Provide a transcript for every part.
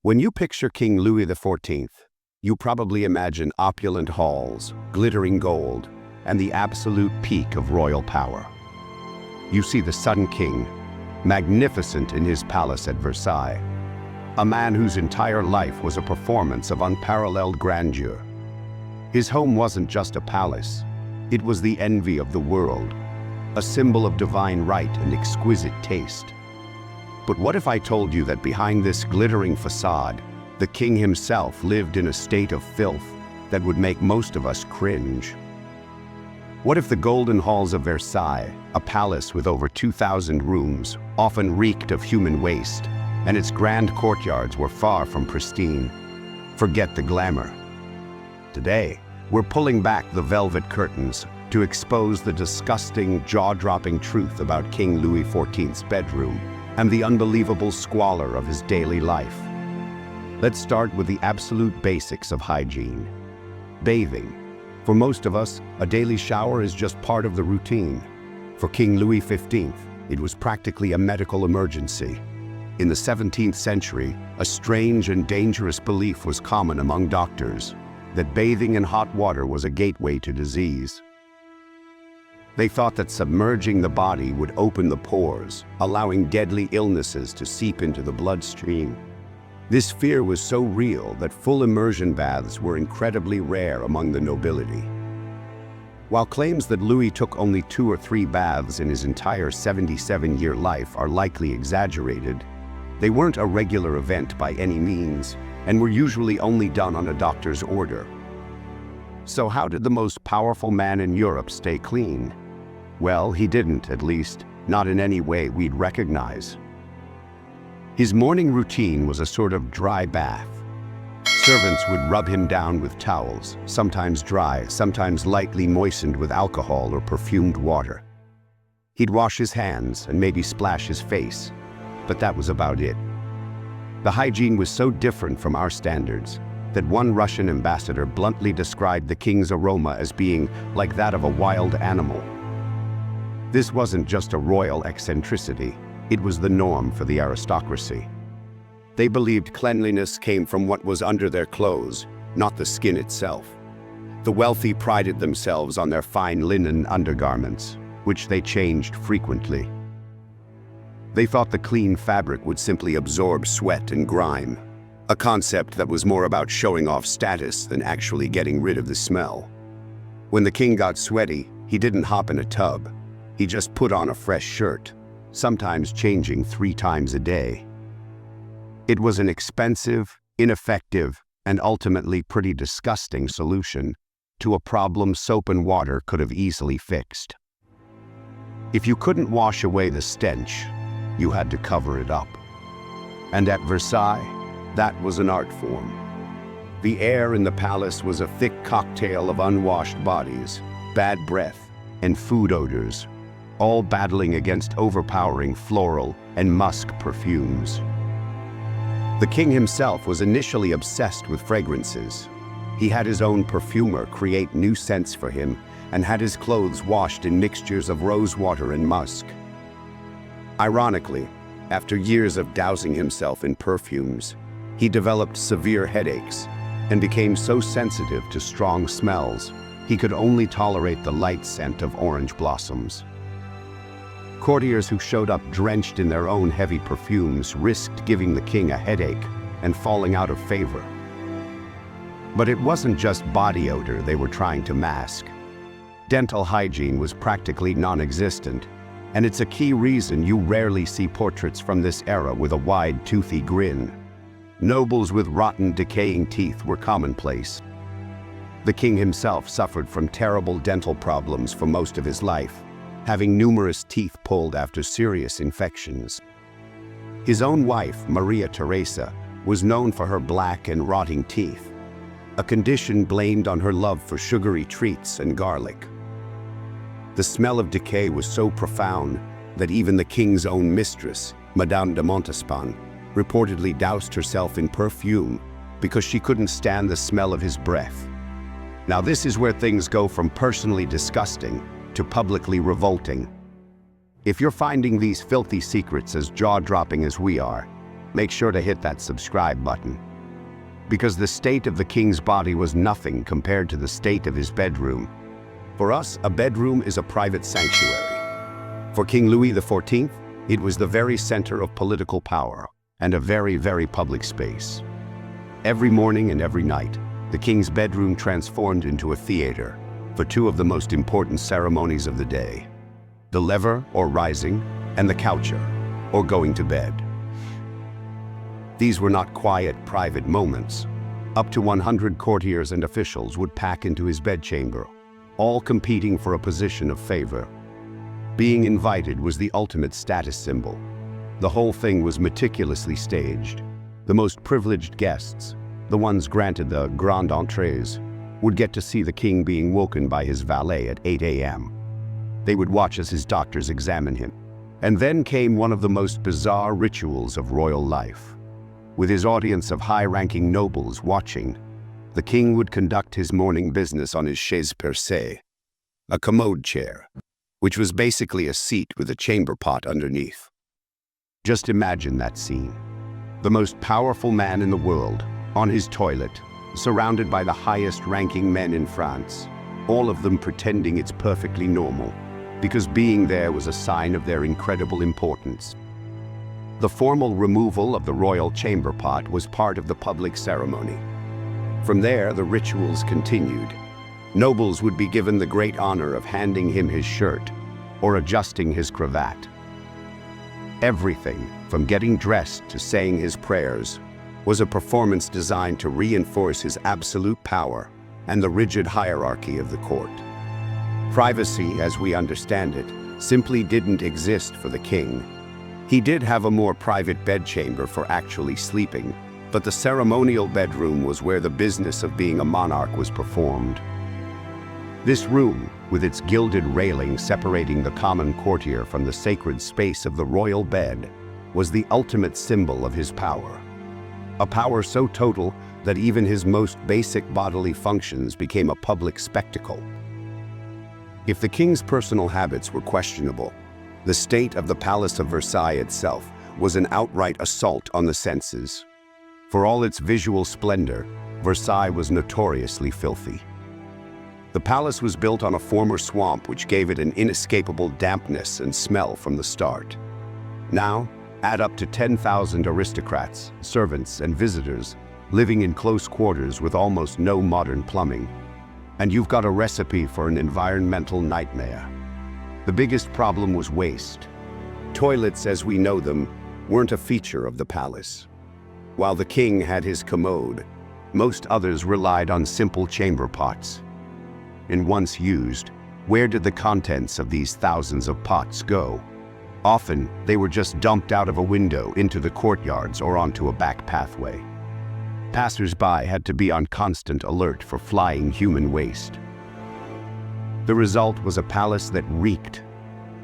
When you picture King Louis XIV, you probably imagine opulent halls, glittering gold, and the absolute peak of royal power. You see the Sun King, magnificent in his palace at Versailles, a man whose entire life was a performance of unparalleled grandeur. His home wasn't just a palace, it was the envy of the world, a symbol of divine right and exquisite taste. But what if I told you that behind this glittering facade, the king himself lived in a state of filth that would make most of us cringe? What if the golden halls of Versailles, a palace with over 2,000 rooms, often reeked of human waste, and its grand courtyards were far from pristine? Forget the glamour. Today, we're pulling back the velvet curtains to expose the disgusting, jaw-dropping truth about King Louis XIV's bedroom and the unbelievable squalor of his daily life. Let's start with the absolute basics of hygiene. Bathing. For most of us, a daily shower is just part of the routine. For King Louis XV, it was practically a medical emergency. In the 17th century, a strange and dangerous belief was common among doctors, that bathing in hot water was a gateway to disease. They thought that submerging the body would open the pores, allowing deadly illnesses to seep into the bloodstream. This fear was so real that full immersion baths were incredibly rare among the nobility. While claims that Louis took only 2 or 3 baths in his entire 77-year life are likely exaggerated, they weren't a regular event by any means, and were usually only done on a doctor's order. So how did the most powerful man in Europe stay clean? Well, he didn't, at least, not in any way we'd recognize. His morning routine was a sort of dry bath. Servants would rub him down with towels, sometimes dry, sometimes lightly moistened with alcohol or perfumed water. He'd wash his hands and maybe splash his face, but that was about it. The hygiene was so different from our standards that one Russian ambassador bluntly described the king's aroma as being like that of a wild animal. This wasn't just a royal eccentricity, it was the norm for the aristocracy. They believed cleanliness came from what was under their clothes, not the skin itself. The wealthy prided themselves on their fine linen undergarments, which they changed frequently. They thought the clean fabric would simply absorb sweat and grime, a concept that was more about showing off status than actually getting rid of the smell. When the king got sweaty, he didn't hop in a tub. He just put on a fresh shirt, sometimes changing 3 times a day. It was an expensive, ineffective, and ultimately pretty disgusting solution to a problem soap and water could have easily fixed. If you couldn't wash away the stench, you had to cover it up. And at Versailles, that was an art form. The air in the palace was a thick cocktail of unwashed bodies, bad breath, and food odors, all battling against overpowering floral and musk perfumes. The king himself was initially obsessed with fragrances. He had his own perfumer create new scents for him and had his clothes washed in mixtures of rose water and musk. Ironically, after years of dousing himself in perfumes, he developed severe headaches and became so sensitive to strong smells, he could only tolerate the light scent of orange blossoms. Courtiers who showed up drenched in their own heavy perfumes risked giving the king a headache and falling out of favor. But it wasn't just body odor they were trying to mask. Dental hygiene was practically non-existent, and it's a key reason you rarely see portraits from this era with a wide, toothy grin. Nobles with rotten, decaying teeth were commonplace. The king himself suffered from terrible dental problems for most of his life, having numerous teeth pulled after serious infections. His own wife, Maria Theresa, was known for her black and rotting teeth, a condition blamed on her love for sugary treats and garlic. The smell of decay was so profound that even the king's own mistress, Madame de Montespan, reportedly doused herself in perfume because she couldn't stand the smell of his breath. Now this is where things go from personally disgusting to publicly revolting. If you're finding these filthy secrets as jaw-dropping as we are, make sure to hit that subscribe button. Because the state of the king's body was nothing compared to the state of his bedroom. For us, a bedroom is a private sanctuary. For King Louis XIV, it was the very center of political power and a very, very public space. Every morning and every night, the king's bedroom transformed into a theater for two of the most important ceremonies of the day: the lever, or rising, and the coucher, or going to bed. These were not quiet, private moments. Up to 100 courtiers and officials would pack into his bedchamber, all competing for a position of favor. Being invited was the ultimate status symbol. The whole thing was meticulously staged. The most privileged guests, the ones granted the grand entrées, would get to see the king being woken by his valet at 8 a.m. They would watch as his doctors examine him. And then came one of the most bizarre rituals of royal life. With his audience of high-ranking nobles watching, the king would conduct his morning business on his chaise percée, a commode chair, which was basically a seat with a chamber pot underneath. Just imagine that scene. The most powerful man in the world, on his toilet, surrounded by the highest-ranking men in France, all of them pretending it's perfectly normal, because being there was a sign of their incredible importance. The formal removal of the royal chamber pot was part of the public ceremony. From there, the rituals continued. Nobles would be given the great honor of handing him his shirt or adjusting his cravat. Everything, from getting dressed to saying his prayers, was a performance designed to reinforce his absolute power and the rigid hierarchy of the court. Privacy, as we understand it, simply didn't exist for the king. He did have a more private bedchamber for actually sleeping, but the ceremonial bedroom was where the business of being a monarch was performed. This room, with its gilded railing separating the common courtier from the sacred space of the royal bed, was the ultimate symbol of his power. A power so total that even his most basic bodily functions became a public spectacle. If the king's personal habits were questionable, the state of the Palace of Versailles itself was an outright assault on the senses. For all its visual splendor, Versailles was notoriously filthy. The palace was built on a former swamp which gave it an inescapable dampness and smell from the start. Now, add up to 10,000 aristocrats, servants, and visitors living in close quarters with almost no modern plumbing, and you've got a recipe for an environmental nightmare. The biggest problem was waste. Toilets, as we know them, weren't a feature of the palace. While the king had his commode, most others relied on simple chamber pots. And once used, where did the contents of these thousands of pots go? Often, they were just dumped out of a window into the courtyards or onto a back pathway. Passers-by had to be on constant alert for flying human waste. The result was a palace that reeked.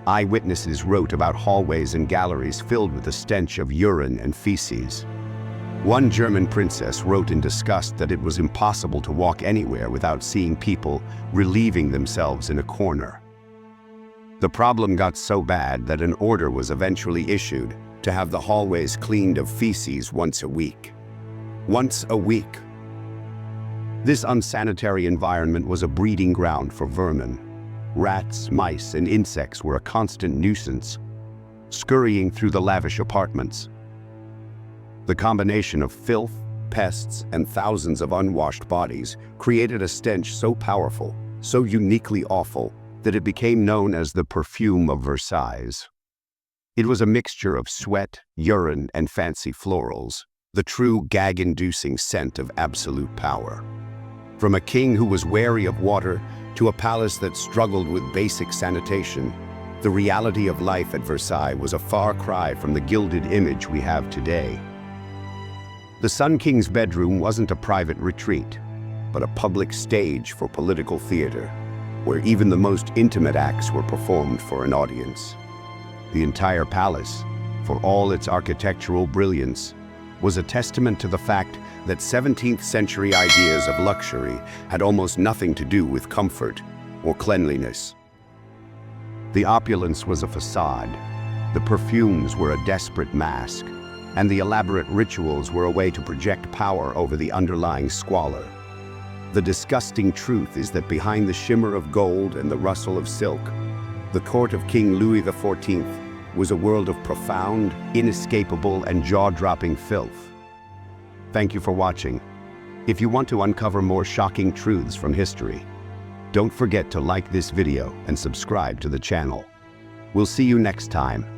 Eyewitnesses wrote about hallways and galleries filled with the stench of urine and feces. One German princess wrote in disgust that it was impossible to walk anywhere without seeing people relieving themselves in a corner. The problem got so bad that an order was eventually issued to have the hallways cleaned of feces once a week. Once a week. This unsanitary environment was a breeding ground for vermin. Rats, mice, and insects were a constant nuisance, scurrying through the lavish apartments. The combination of filth, pests, and thousands of unwashed bodies created a stench so powerful, so uniquely awful, that it became known as the perfume of Versailles. It was a mixture of sweat, urine, and fancy florals, the true gag-inducing scent of absolute power. From a king who was wary of water to a palace that struggled with basic sanitation, the reality of life at Versailles was a far cry from the gilded image we have today. The Sun King's bedroom wasn't a private retreat, but a public stage for political theater, where even the most intimate acts were performed for an audience. The entire palace, for all its architectural brilliance, was a testament to the fact that 17th century ideas of luxury had almost nothing to do with comfort or cleanliness. The opulence was a facade. The perfumes were a desperate mask. and the elaborate rituals were a way to project power over the underlying squalor. The disgusting truth is that behind the shimmer of gold and the rustle of silk, the court of King Louis XIV was a world of profound, inescapable, and jaw-dropping filth. Thank you for watching. If you want to uncover more shocking truths from history, don't forget to like this video and subscribe to the channel. We'll see you next time.